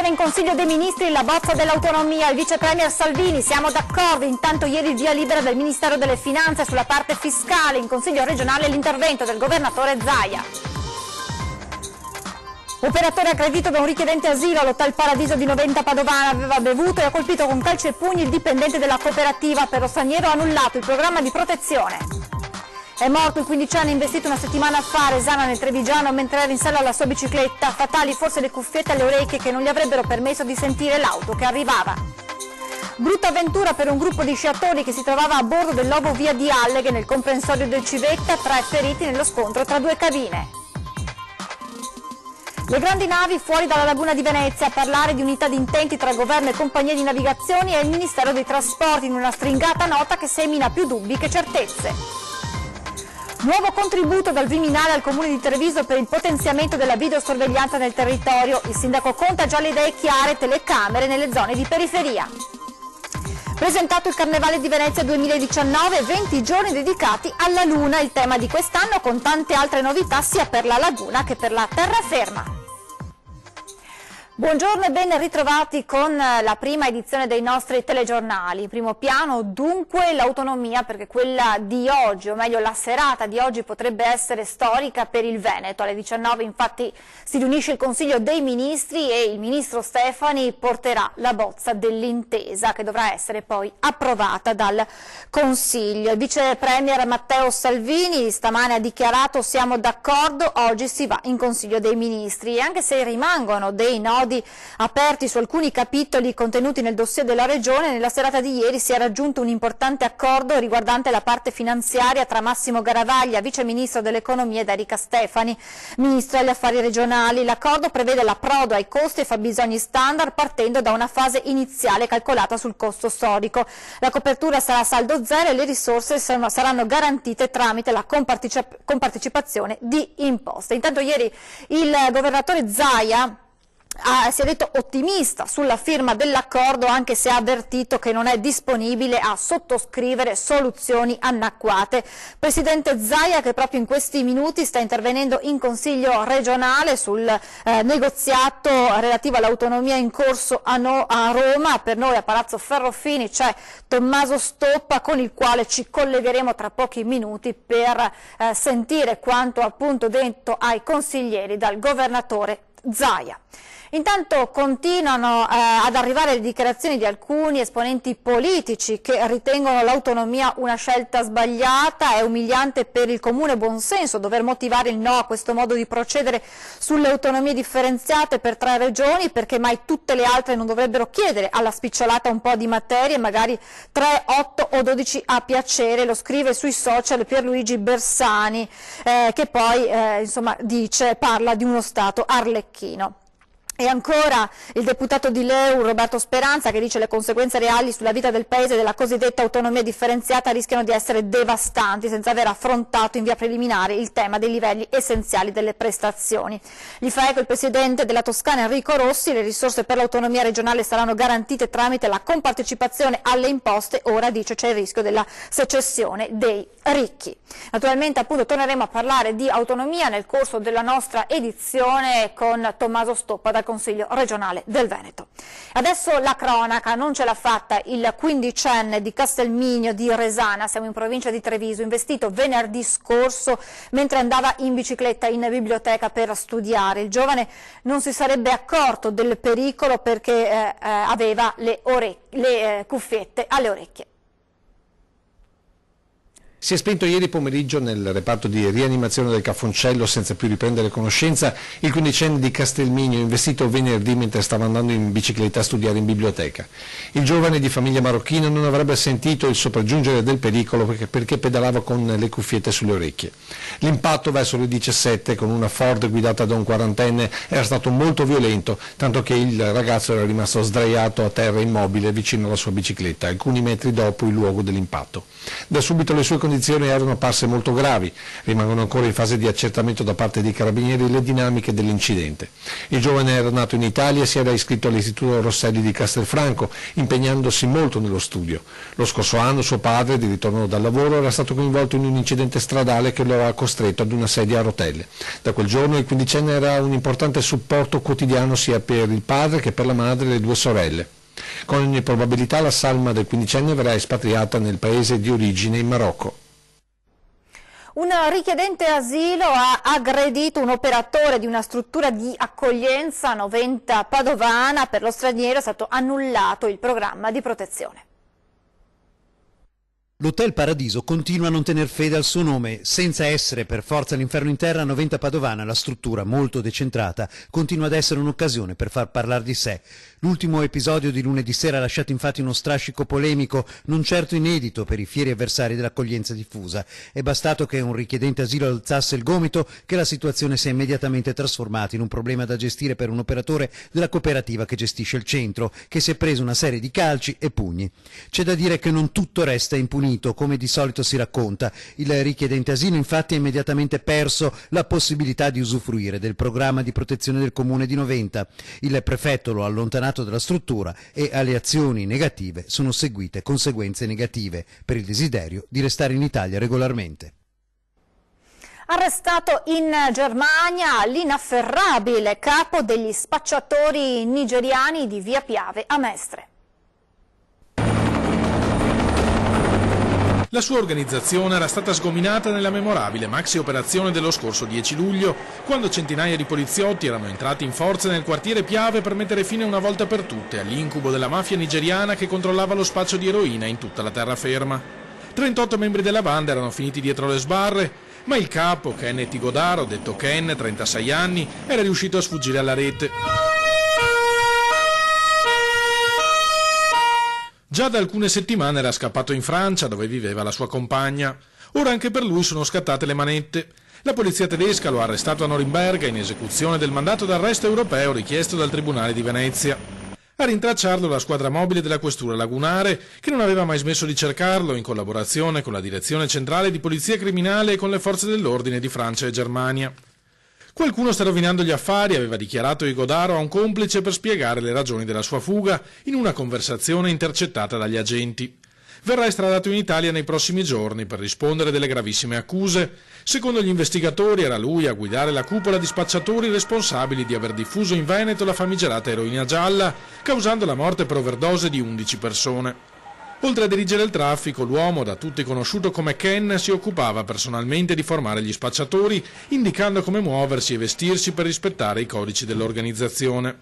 in Consiglio dei Ministri la bozza dell'autonomia, il vice premier Salvini, siamo d'accordo, intanto ieri il via libera del Ministero delle Finanze sulla parte fiscale, in Consiglio regionale l'intervento del governatore Zaia. Operatore aggredito da un richiedente asilo all'Hotel Paradiso di Noventa Padovana, aveva bevuto e ha colpito con calci e pugni il dipendente della cooperativa, per lo straniero ha annullato il programma di protezione. È morto il 15enne investito una settimana fa a Resana nel Trevigiano mentre era in sella alla sua bicicletta, fatali forse le cuffiette alle orecchie che non gli avrebbero permesso di sentire l'auto che arrivava. Brutta avventura per un gruppo di sciatori che si trovava a bordo dell'Ovo Via di Alleghe nel comprensorio del Civetta, 3 feriti nello scontro tra 2 cabine. Le grandi navi fuori dalla laguna di Venezia, a parlare di unità di intenti tra governo e compagnie di navigazioni e il Ministero dei Trasporti in una stringata nota che semina più dubbi che certezze. Nuovo contributo dal Viminale al Comune di Treviso per il potenziamento della videosorveglianza nel territorio. Il sindaco Conte ha già le idee chiare, telecamere nelle zone di periferia. Presentato il Carnevale di Venezia 2019, 20 giorni dedicati alla Luna, il tema di quest'anno con tante altre novità sia per la laguna che per la terraferma. Buongiorno e ben ritrovati con la prima edizione dei nostri telegiornali. Primo piano dunque l'autonomia, perché quella di oggi, o meglio la serata di oggi, potrebbe essere storica per il Veneto. Alle 19 infatti si riunisce il Consiglio dei Ministri e il Ministro Stefani porterà la bozza dell'intesa che dovrà essere poi approvata dal Consiglio. Il Vice Premier Matteo Salvini stamane ha dichiarato siamo d'accordo, oggi si va in Consiglio dei Ministri e anche se rimangono dei nodi aperti su alcuni capitoli contenuti nel dossier della Regione, nella serata di ieri si è raggiunto un importante accordo riguardante la parte finanziaria tra Massimo Garavaglia, Vice Ministro dell'Economia, ed Erika Stefani, Ministro degli Affari Regionali. L'accordo prevede l'approdo ai costi e fabbisogni standard partendo da una fase iniziale calcolata sul costo storico. La copertura sarà a saldo zero e le risorse saranno garantite tramite la compartecipazione di imposte. Intanto ieri il governatore Zaia si è detto ottimista sulla firma dell'accordo, anche se ha avvertito che non è disponibile a sottoscrivere soluzioni annacquate. Presidente Zaia, che proprio in questi minuti sta intervenendo in Consiglio regionale sul negoziato relativo all'autonomia in corso a Roma. Per noi a Palazzo Ferrofini c'è Tommaso Stoppa, con il quale ci collegheremo tra pochi minuti per sentire quanto appunto detto ai consiglieri dal governatore Zaia. Intanto continuano ad arrivare le dichiarazioni di alcuni esponenti politici che ritengono l'autonomia una scelta sbagliata. È umiliante per il comune buonsenso dover motivare il no a questo modo di procedere sulle autonomie differenziate per 3 regioni, perché mai tutte le altre non dovrebbero chiedere alla spicciolata un po' di materie, magari 3, 8 o 12 a piacere. Lo scrive sui social Pierluigi Bersani, che poi insomma parla di uno Stato arlecchino. E ancora il deputato di Leu Roberto Speranza, che dice le conseguenze reali sulla vita del Paese della cosiddetta autonomia differenziata rischiano di essere devastanti senza aver affrontato in via preliminare il tema dei livelli essenziali delle prestazioni. Gli fa eco il presidente della Toscana Enrico Rossi, le risorse per l'autonomia regionale saranno garantite tramite la compartecipazione alle imposte, ora dice c'è il rischio della secessione dei ricchi. Naturalmente appunto torneremo a parlare di autonomia nel corso della nostra edizione con Tommaso Stoppa dal Consiglio regionale del Veneto. Adesso la cronaca, non ce l'ha fatta il 15enne di Castelmigno di Resana, siamo in provincia di Treviso, investito venerdì scorso mentre andava in bicicletta in biblioteca per studiare. Il giovane non si sarebbe accorto del pericolo perché aveva le cuffiette alle orecchie. Si è spento ieri pomeriggio nel reparto di rianimazione del Cafoncello senza più riprendere conoscenza il 15enne di Castelmigno, investito venerdì mentre stava andando in bicicletta a studiare in biblioteca. Il giovane di famiglia marocchina non avrebbe sentito il sopraggiungere del pericolo perché pedalava con le cuffiette sulle orecchie. L'impatto verso le 17 con una Ford guidata da un 40enne era stato molto violento, tanto che il ragazzo era rimasto sdraiato a terra immobile vicino alla sua bicicletta, alcuni metri dopo il luogo dell'impatto. Da subito le sue condizioni erano apparse molto gravi. Rimangono ancora in fase di accertamento da parte dei carabinieri le dinamiche dell'incidente. Il giovane era nato in Italia e si era iscritto all'Istituto Rosselli di Castelfranco, impegnandosi molto nello studio. Lo scorso anno suo padre, di ritorno dal lavoro, era stato coinvolto in un incidente stradale che lo aveva costretto ad una sedia a rotelle. Da quel giorno il quindicenne era un importante supporto quotidiano sia per il padre che per la madre e le due sorelle. Con ogni probabilità la salma del quindicenne verrà espatriata nel paese di origine, in Marocco. Un richiedente asilo ha aggredito un operatore di una struttura di accoglienza a Noventa padovana. Per lo straniero è stato annullato il programma di protezione. L'Hotel Paradiso continua a non tener fede al suo nome. Senza essere per forza l'inferno in terra, a Noventa padovana la struttura, molto decentrata, continua ad essere un'occasione per far parlare di sé. L'ultimo episodio di lunedì sera ha lasciato infatti uno strascico polemico, non certo inedito per i fieri avversari dell'accoglienza diffusa. È bastato che un richiedente asilo alzasse il gomito che la situazione si è immediatamente trasformata in un problema da gestire per un operatore della cooperativa che gestisce il centro, che si è preso una serie di calci e pugni. C'è da dire che non tutto resta impunito, come di solito si racconta. Il richiedente asilo infatti ha immediatamente perso la possibilità di usufruire del programma di protezione del comune di Noventa. Il prefetto lo ha allontanato dalla struttura e alle azioni negative sono seguite conseguenze negative per il desiderio di restare in Italia regolarmente. Arrestato in Germania l'inafferrabile capo degli spacciatori nigeriani di Via Piave a Mestre. La sua organizzazione era stata sgominata nella memorabile maxi operazione dello scorso 10 luglio, quando centinaia di poliziotti erano entrati in forza nel quartiere Piave per mettere fine una volta per tutte all'incubo della mafia nigeriana che controllava lo spaccio di eroina in tutta la terraferma. 38 membri della banda erano finiti dietro le sbarre, ma il capo, Ken Tigodaro, detto Ken, 36 anni, era riuscito a sfuggire alla rete. Già da alcune settimane era scappato in Francia, dove viveva la sua compagna. Ora anche per lui sono scattate le manette. La polizia tedesca lo ha arrestato a Norimberga in esecuzione del mandato d'arresto europeo richiesto dal Tribunale di Venezia. A rintracciarlo la squadra mobile della Questura Lagunare, che non aveva mai smesso di cercarlo, in collaborazione con la Direzione Centrale di Polizia Criminale e con le forze dell'ordine di Francia e Germania. Qualcuno sta rovinando gli affari, aveva dichiarato Igodaro a un complice per spiegare le ragioni della sua fuga in una conversazione intercettata dagli agenti. Verrà estradato in Italia nei prossimi giorni per rispondere delle gravissime accuse. Secondo gli investigatori era lui a guidare la cupola di spacciatori responsabili di aver diffuso in Veneto la famigerata eroina gialla, causando la morte per overdose di 11 persone. Oltre a dirigere il traffico, l'uomo, da tutti conosciuto come Ken, si occupava personalmente di formare gli spacciatori, indicando come muoversi e vestirsi per rispettare i codici dell'organizzazione.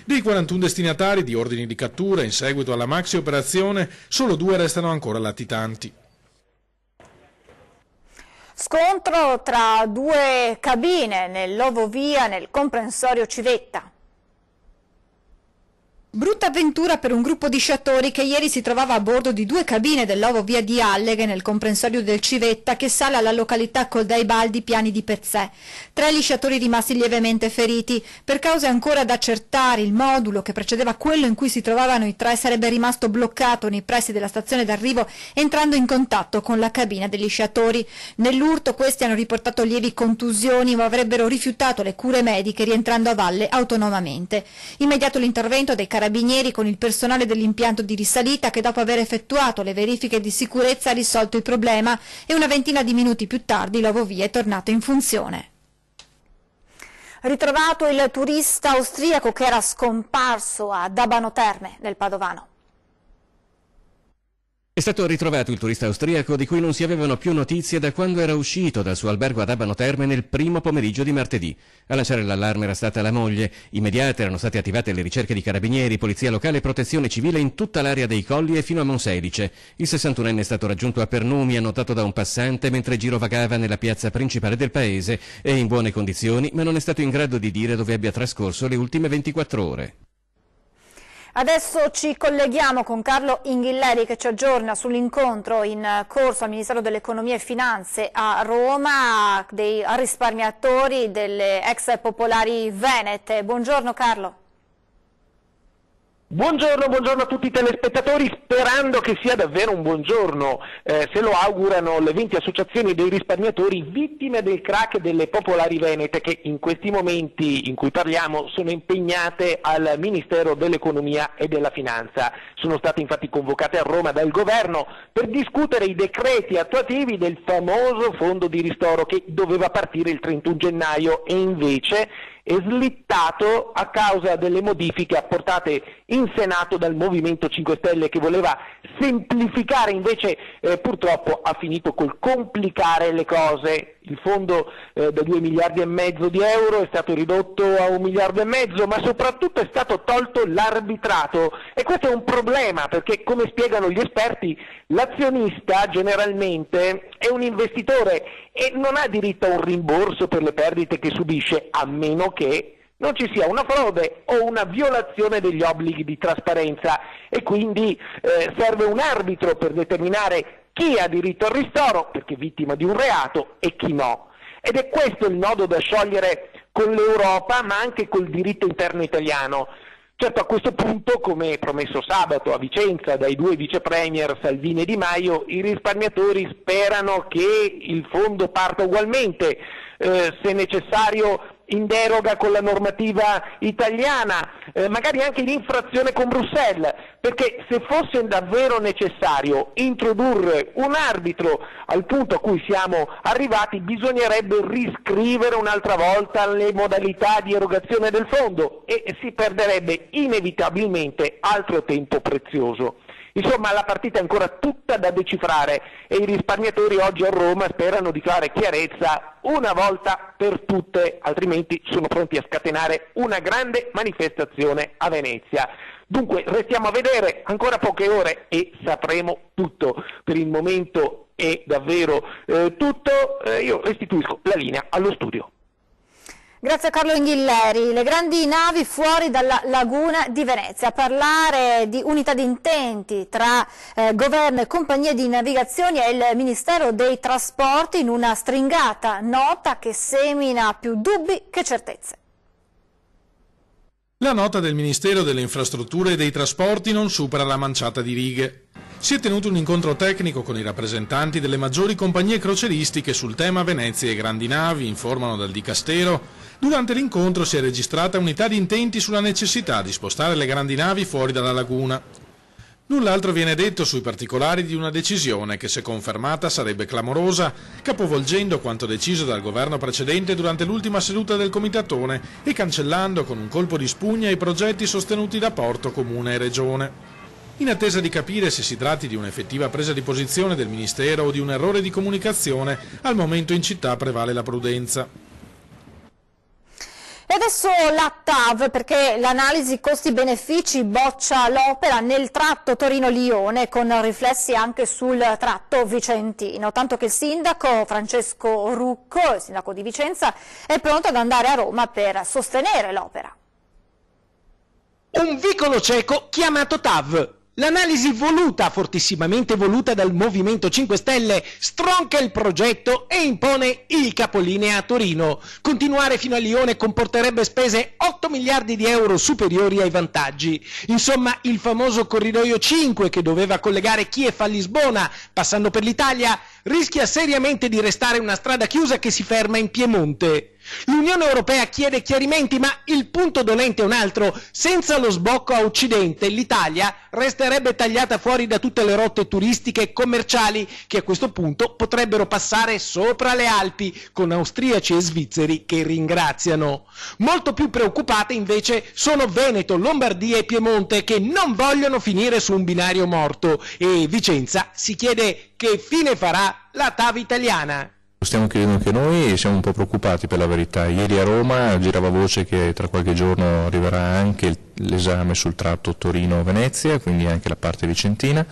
Dei 41 destinatari di ordini di cattura in seguito alla maxi operazione, solo 2 restano ancora latitanti. Scontro tra 2 cabine nell'Ovovia nel comprensorio Civetta. Brutta avventura per un gruppo di sciatori che ieri si trovava a bordo di 2 cabine dell'Ovovia di Alleghe nel comprensorio del Civetta che sale alla località Coldai Baldi Piani di Pezzè. 3 gli sciatori rimasti lievemente feriti. Per cause ancora da accertare, il modulo che precedeva quello in cui si trovavano i 3 sarebbe rimasto bloccato nei pressi della stazione d'arrivo entrando in contatto con la cabina degli sciatori. Nell'urto questi hanno riportato lievi contusioni ma avrebbero rifiutato le cure mediche rientrando a valle autonomamente. Immediato l'intervento dei carabinieri con il personale dell'impianto di risalita che dopo aver effettuato le verifiche di sicurezza ha risolto il problema e una ventina di minuti più tardi l'Ovovia è tornato in funzione. Ritrovato il turista austriaco che era scomparso a Dabano Terme nel Padovano. È stato ritrovato il turista austriaco di cui non si avevano più notizie da quando era uscito dal suo albergo ad Abano Terme nel primo pomeriggio di martedì. A lanciare l'allarme era stata la moglie. Immediate erano state attivate le ricerche di carabinieri, polizia locale e protezione civile in tutta l'area dei Colli e fino a Monselice. Il 61enne è stato raggiunto a Pernumi, annotato da un passante mentre girovagava nella piazza principale del paese. È in buone condizioni, ma non è stato in grado di dire dove abbia trascorso le ultime 24 ore. Adesso ci colleghiamo con Carlo Inghilleri che ci aggiorna sull'incontro in corso al Ministero dell'Economia e Finanze a Roma dei risparmiatori delle ex popolari venete. Buongiorno Carlo. Buongiorno a tutti i telespettatori, sperando che sia davvero un buongiorno, se lo augurano le 20 associazioni dei risparmiatori vittime del crack delle popolari venete che in questi momenti in cui parliamo sono impegnate al Ministero dell'Economia e della Finanza. Sono state infatti convocate a Roma dal governo per discutere i decreti attuativi del famoso fondo di ristoro che doveva partire il 31 gennaio e invece è slittato a causa delle modifiche apportate in Senato dal Movimento 5 Stelle che voleva semplificare, invece purtroppo ha finito col complicare le cose. Il fondo da 2,5 miliardi di euro è stato ridotto a 1,5 miliardi, ma soprattutto è stato tolto l'arbitrato e questo è un problema perché, come spiegano gli esperti, l'azionista generalmente è un investitore e non ha diritto a un rimborso per le perdite che subisce, a meno che non ci sia una frode o una violazione degli obblighi di trasparenza e quindi serve un arbitro per determinare chi ha diritto al ristoro perché è vittima di un reato e chi no. Ed è questo il nodo da sciogliere con l'Europa ma anche col diritto interno italiano. Certo, a questo punto, come promesso sabato a Vicenza dai 2 vice premier Salvini e Di Maio, i risparmiatori sperano che il fondo parta ugualmente, se necessario in deroga con la normativa italiana, magari anche in infrazione con Bruxelles, perché se fosse davvero necessario introdurre un arbitro al punto a cui siamo arrivati, bisognerebbe riscrivere un'altra volta le modalità di erogazione del fondo e si perderebbe inevitabilmente altro tempo prezioso. Insomma, la partita è ancora tutta da decifrare e i risparmiatori oggi a Roma sperano di fare chiarezza una volta per tutte, altrimenti sono pronti a scatenare una grande manifestazione a Venezia. Dunque, restiamo a vedere, ancora poche ore e sapremo tutto. Per il momento è davvero tutto, io restituisco la linea allo studio. Grazie a Carlo Inghilleri. Le grandi navi fuori dalla laguna di Venezia. A parlare di unità di intenti tra governo e compagnie di navigazione è il Ministero dei Trasporti in una stringata nota che semina più dubbi che certezze. La nota del Ministero delle Infrastrutture e dei Trasporti non supera la manciata di righe. Si è tenuto un incontro tecnico con i rappresentanti delle maggiori compagnie crocieristiche sul tema Venezia e grandi navi, informano dal Dicastero. Durante l'incontro si è registrata unità di intenti sulla necessità di spostare le grandi navi fuori dalla laguna. Null'altro viene detto sui particolari di una decisione che, se confermata, sarebbe clamorosa, capovolgendo quanto deciso dal governo precedente durante l'ultima seduta del Comitatone e cancellando con un colpo di spugna i progetti sostenuti da Porto, Comune e Regione. In attesa di capire se si tratti di un'effettiva presa di posizione del Ministero o di un errore di comunicazione, al momento in città prevale la prudenza. E adesso la TAV, perché l'analisi costi-benefici boccia l'opera nel tratto Torino-Lione con riflessi anche sul tratto vicentino, tanto che il sindaco Francesco Rucco, il sindaco di Vicenza, è pronto ad andare a Roma per sostenere l'opera. Un vicolo cieco chiamato TAV. L'analisi fortissimamente voluta dal Movimento 5 Stelle, stronca il progetto e impone il capolinea a Torino. Continuare fino a Lione comporterebbe spese 8 miliardi di euro superiori ai vantaggi. Insomma, il famoso corridoio 5 che doveva collegare Kiev a Lisbona, passando per l'Italia, rischia seriamente di restare una strada chiusa che si ferma in Piemonte. L'Unione Europea chiede chiarimenti, ma il punto dolente è un altro. Senza lo sbocco a occidente, l'Italia resterebbe tagliata fuori da tutte le rotte turistiche e commerciali che a questo punto potrebbero passare sopra le Alpi, con austriaci e svizzeri che ringraziano. Molto più preoccupate invece sono Veneto, Lombardia e Piemonte, che non vogliono finire su un binario morto, e Vicenza si chiede che fine farà la TAV italiana. Stiamo chiedendo anche noi e siamo un po' preoccupati, per la verità. Ieri a Roma girava voce che tra qualche giorno arriverà anche l'esame sul tratto Torino-Venezia, quindi anche la parte vicentina,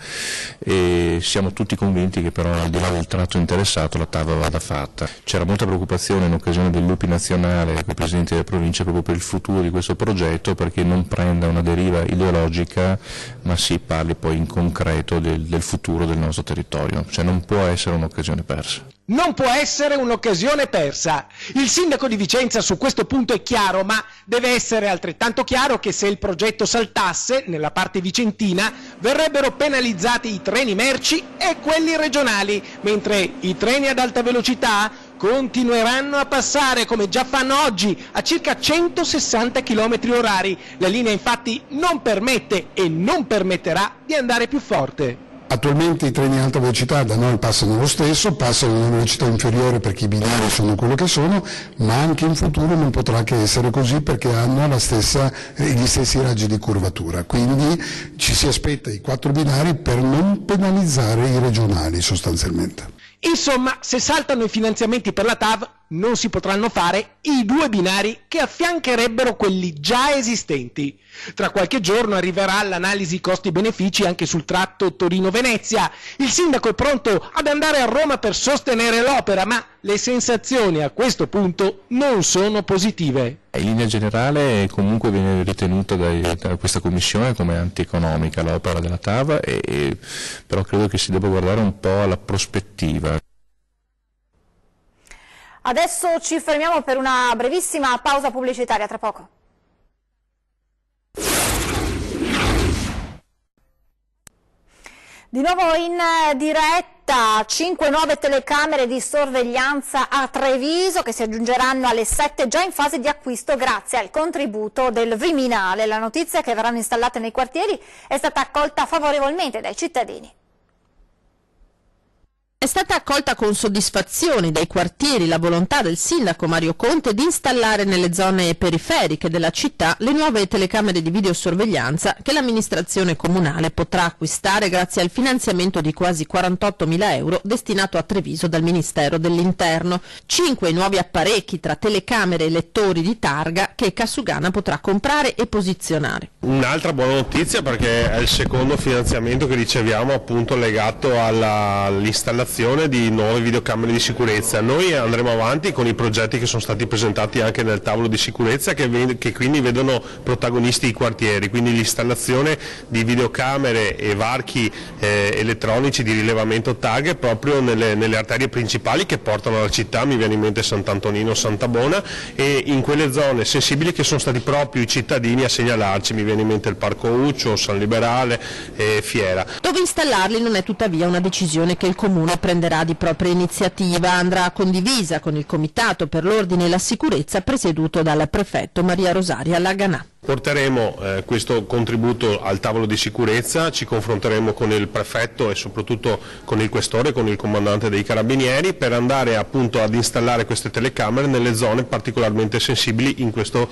e siamo tutti convinti che però al di là del tratto interessato la TAV vada fatta. C'era molta preoccupazione in occasione dell'UPI nazionale con i presidenti delle province proprio per il futuro di questo progetto, perché non prenda una deriva ideologica ma si parli poi in concreto del futuro del nostro territorio, cioè non può essere un'occasione persa. Non può essere un'occasione persa. Il sindaco di Vicenza su questo punto è chiaro, ma deve essere altrettanto chiaro che se il progetto saltasse, nella parte vicentina, verrebbero penalizzati i treni merci e quelli regionali, mentre i treni ad alta velocità continueranno a passare, come già fanno oggi, a circa 160 km/h. La linea infatti non permette e non permetterà di andare più forte. Attualmente i treni a alta velocità da noi passano lo stesso, passano a una velocità inferiore perché i binari sono quello che sono, ma anche in futuro non potrà che essere così perché hanno gli stessi raggi di curvatura. Quindi ci si aspetta i 4 binari per non penalizzare i regionali sostanzialmente. Insomma, se saltano i finanziamenti per la TAV, non si potranno fare i 2 binari che affiancherebbero quelli già esistenti. Tra qualche giorno arriverà l'analisi costi-benefici anche sul tratto Torino-Venezia. Il sindaco è pronto ad andare a Roma per sostenere l'opera, ma le sensazioni a questo punto non sono positive. In linea generale comunque viene ritenuta da questa commissione come antieconomica l'opera della TAV, però credo che si debba guardare un po' alla prospettiva. Adesso ci fermiamo per una brevissima pausa pubblicitaria, tra poco. Di nuovo in diretta, 5 nuove telecamere di sorveglianza a Treviso che si aggiungeranno alle 7 già in fase di acquisto grazie al contributo del Viminale. La notizia che verranno installate nei quartieri è stata accolta favorevolmente dai cittadini. È stata accolta con soddisfazione dai quartieri la volontà del sindaco Mario Conte di installare nelle zone periferiche della città le nuove telecamere di videosorveglianza che l'amministrazione comunale potrà acquistare grazie al finanziamento di quasi 48.000 euro destinato a Treviso dal Ministero dell'Interno. 5 nuovi apparecchi tra telecamere e lettori di targa che Casugana potrà comprare e posizionare. Un'altra buona notizia perché è il secondo finanziamento che riceviamo appunto legato all'installazione di nuove videocamere di sicurezza. Noi andremo avanti con i progetti che sono stati presentati anche nel tavolo di sicurezza che quindi vedono protagonisti i quartieri, quindi l'installazione di videocamere e varchi elettronici di rilevamento tag proprio nelle arterie principali che portano alla città, mi viene in mente Sant'Antonino, Santabona, e in quelle zone sensibili che sono stati proprio i cittadini a segnalarci, mi viene in mente il Parco Uccio, San Liberale e Fiera. Dove installarli non è tuttavia una decisione che il Comune prenderà di propria iniziativa, andrà condivisa con il Comitato per l'Ordine e la Sicurezza presieduto dal prefetto Maria Rosaria Laganà. Porteremo questo contributo al tavolo di sicurezza, ci confronteremo con il prefetto e soprattutto con il questore, con il comandante dei carabinieri per andare appunto ad installare queste telecamere nelle zone particolarmente sensibili in questo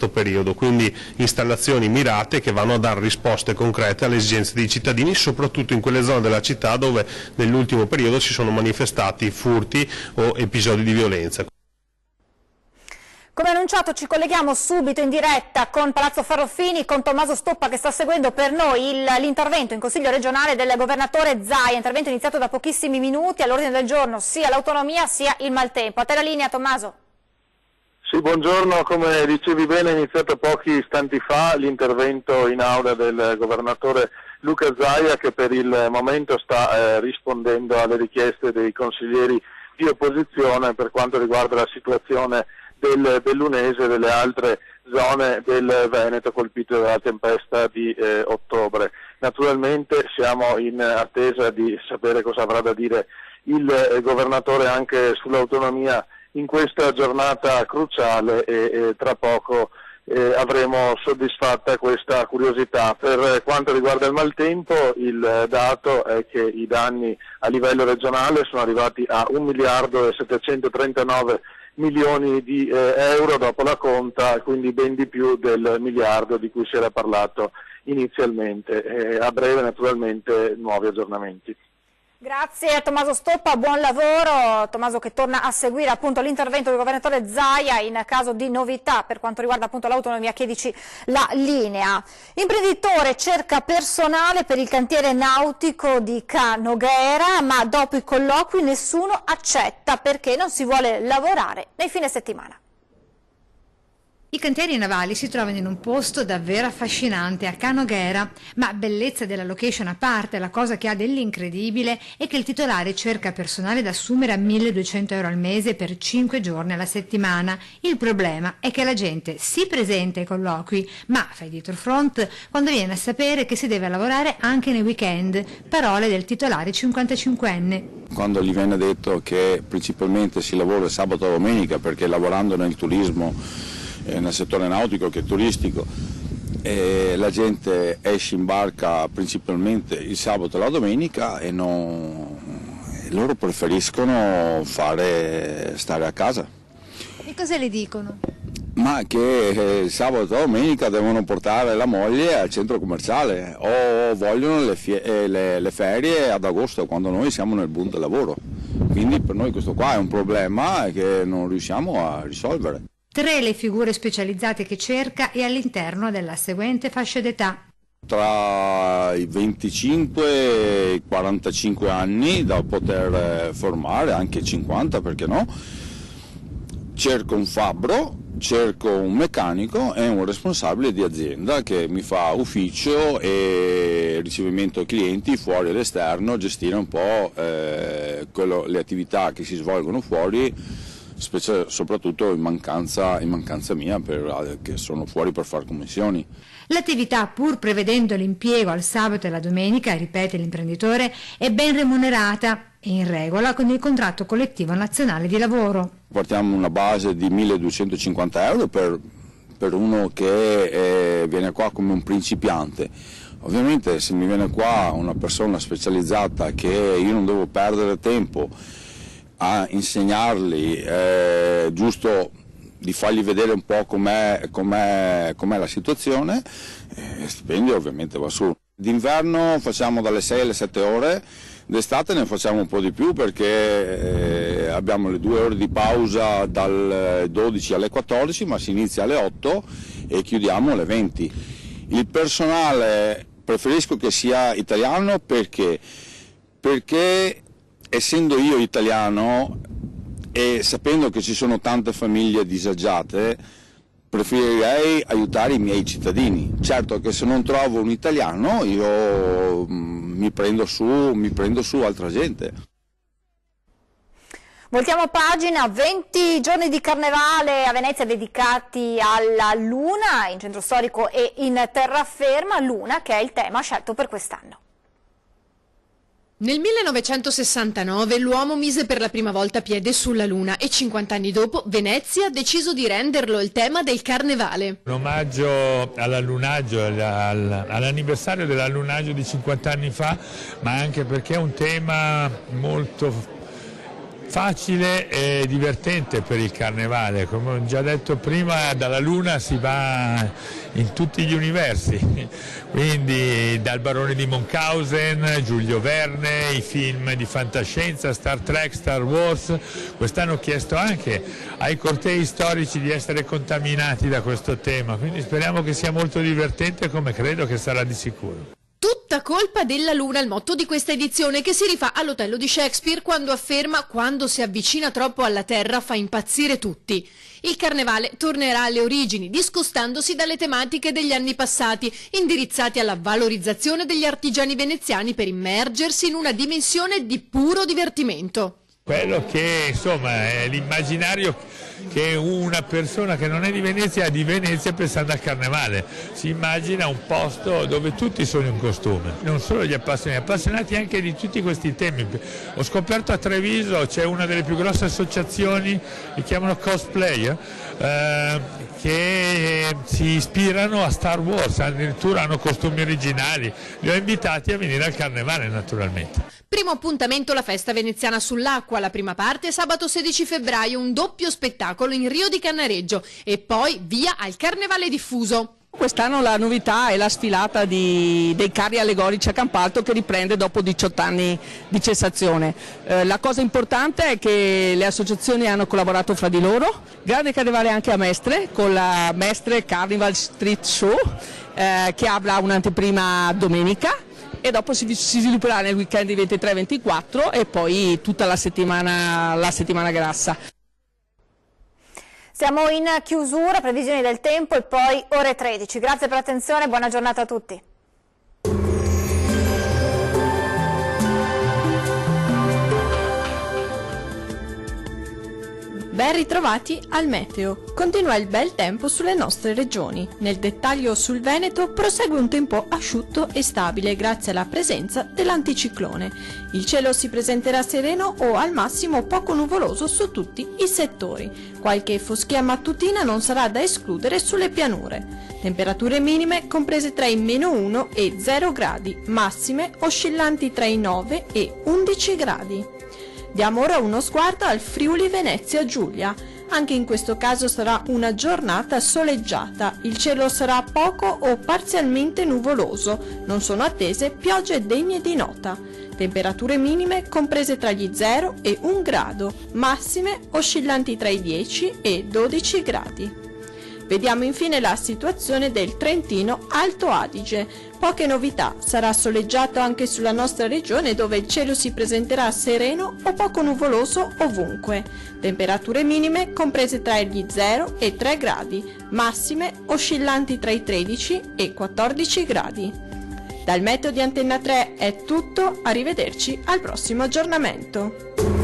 periodo, quindi installazioni mirate che vanno a dare risposte concrete alle esigenze dei cittadini, soprattutto in quelle zone della città dove nell'ultimo periodo si sono manifestati furti o episodi di violenza. Come annunciato ci colleghiamo subito in diretta con Palazzo Farroffini, con Tommaso Stoppa che sta seguendo per noi l'intervento in Consiglio regionale del governatore Zaia, intervento iniziato da pochissimi minuti, all'ordine del giorno sia l'autonomia sia il maltempo. A te la linea, Tommaso. Sì, buongiorno, come dicevi bene è iniziato pochi istanti fa l'intervento in aula del governatore Luca Zaia che per il momento sta rispondendo alle richieste dei consiglieri di opposizione per quanto riguarda la situazione del Bellunese e delle altre zone del Veneto colpite dalla tempesta di ottobre. Naturalmente siamo in attesa di sapere cosa avrà da dire il governatore anche sull'autonomia in questa giornata cruciale e tra poco avremo soddisfatta questa curiosità. Per quanto riguarda il maltempo, il dato è che i danni a livello regionale sono arrivati a 1.739 milioni di euro dopo la conta, quindi ben di più del miliardo di cui si era parlato inizialmente. A breve naturalmente nuovi aggiornamenti. Grazie a Tommaso Stoppa, buon lavoro. Tommaso che torna a seguire appunto l'intervento del governatore Zaia in caso di novità per quanto riguarda appunto l'autonomia, chiedici la linea. Imprenditore cerca personale per il cantiere nautico di Ca' Noghera, ma dopo i colloqui nessuno accetta perché non si vuole lavorare nei fine settimana. I cantieri navali si trovano in un posto davvero affascinante a Canoghera, ma bellezza della location a parte, la cosa che ha dell'incredibile è che il titolare cerca personale da assumere a 1.200 euro al mese per 5 giorni alla settimana. Il problema è che la gente si presenta ai colloqui, ma fa i dietro front quando viene a sapere che si deve lavorare anche nei weekend. Parole del titolare 55enne. Quando gli viene detto che principalmente si lavora sabato e domenica, perché lavorando nel turismo, nel settore nautico che turistico, la gente esce in barca principalmente il sabato e la domenica e loro preferiscono stare a casa. E cosa le dicono? Ma che il sabato e la domenica devono portare la moglie al centro commerciale o vogliono le ferie ad agosto, quando noi siamo nel boom del lavoro. Quindi per noi questo qua è un problema che non riusciamo a risolvere. 3 le figure specializzate che cerca e all'interno della seguente fascia d'età. Tra i 25 e i 45 anni da poter formare, anche 50 perché no, cerco un fabbro, cerco un meccanico e un responsabile di azienda che mi fa ufficio e ricevimento clienti fuori all'esterno, gestire un po' le attività che si svolgono fuori, soprattutto in mancanza mia, che sono fuori per fare commissioni. L'attività, pur prevedendo l'impiego al sabato e la domenica, ripete l'imprenditore, è ben remunerata e in regola con il contratto collettivo nazionale di lavoro. Portiamo una base di 1.250 euro per uno che viene qua come un principiante. Ovviamente se mi viene qua una persona specializzata che io non devo perdere tempo a insegnarli, giusto di fargli vedere un po' com'è la situazione, il stipendio ovviamente va su. D'inverno facciamo dalle 6 alle 7 ore, d'estate ne facciamo un po' di più perché abbiamo le 2 ore di pausa dal 12 alle 14, ma si inizia alle 8 e chiudiamo alle 20. Il personale preferisco che sia italiano perché essendo io italiano e sapendo che ci sono tante famiglie disagiate, preferirei aiutare i miei cittadini. Certo che se non trovo un italiano io mi prendo su altra gente. Voltiamo pagina, 20 giorni di carnevale a Venezia dedicati alla Luna, in centro storico e in terraferma, Luna che è il tema scelto per quest'anno. Nel 1969 l'uomo mise per la prima volta piede sulla Luna e 50 anni dopo Venezia ha deciso di renderlo il tema del carnevale. Un omaggio all'allunaggio, all'anniversario dell'allunaggio di 50 anni fa, ma anche perché è un tema molto facile e divertente per il carnevale. Come ho già detto prima, dalla Luna si va in tutti gli universi, quindi dal Barone di Munchausen, Giulio Verne, i film di fantascienza, Star Trek, Star Wars. Quest'anno ho chiesto anche ai cortei storici di essere contaminati da questo tema, quindi speriamo che sia molto divertente, come credo che sarà di sicuro. Tutta colpa della Luna, il motto di questa edizione, che si rifà all'Otello di Shakespeare quando afferma: quando si avvicina troppo alla Terra fa impazzire tutti. Il carnevale tornerà alle origini, discostandosi dalle tematiche degli anni passati, indirizzati alla valorizzazione degli artigiani veneziani per immergersi in una dimensione di puro divertimento. Quello che insomma è l'immaginario che una persona che non è di Venezia ha di Venezia pensando al carnevale. Si immagina un posto dove tutti sono in costume, non solo gli appassionati anche di tutti questi temi. Ho scoperto a Treviso c'è una delle più grosse associazioni, li chiamano cosplayer, che si ispirano a Star Wars, addirittura hanno costumi originali. Li ho invitati a venire al carnevale naturalmente. Primo appuntamento la festa veneziana sull'acqua, la prima parte sabato 16 febbraio, un doppio spettacolo in Rio di Cannareggio e poi via al carnevale diffuso. Quest'anno la novità è la sfilata dei carri allegorici a Campalto che riprende dopo 18 anni di cessazione. La cosa importante è che le associazioni hanno collaborato fra di loro, grande carnevale anche a Mestre con la Mestre Carnival Street Show che avrà un'anteprima domenica e dopo si svilupperà nel weekend di 23-24 e poi tutta la settimana grassa. Siamo in chiusura, previsioni del tempo e poi ore 13. Grazie per l'attenzione, buona giornata a tutti. Ben ritrovati al meteo. Continua il bel tempo sulle nostre regioni. Nel dettaglio sul Veneto prosegue un tempo asciutto e stabile grazie alla presenza dell'anticiclone. Il cielo si presenterà sereno o al massimo poco nuvoloso su tutti i settori. Qualche foschia mattutina non sarà da escludere sulle pianure. Temperature minime comprese tra i -1 e 0 gradi, massime oscillanti tra i 9 e 11 gradi. Diamo ora uno sguardo al Friuli Venezia Giulia. Anche in questo caso sarà una giornata soleggiata. Il cielo sarà poco o parzialmente nuvoloso. Non sono attese piogge degne di nota. Temperature minime comprese tra gli 0 e 1 grado, massime oscillanti tra i 10 e 12 gradi. Vediamo infine la situazione del Trentino Alto Adige. Poche novità, sarà soleggiato anche sulla nostra regione dove il cielo si presenterà sereno o poco nuvoloso ovunque. Temperature minime comprese tra gli 0 e 3 gradi, massime oscillanti tra i 13 e 14 gradi. Dal meteo di Antenna 3 è tutto, arrivederci al prossimo aggiornamento.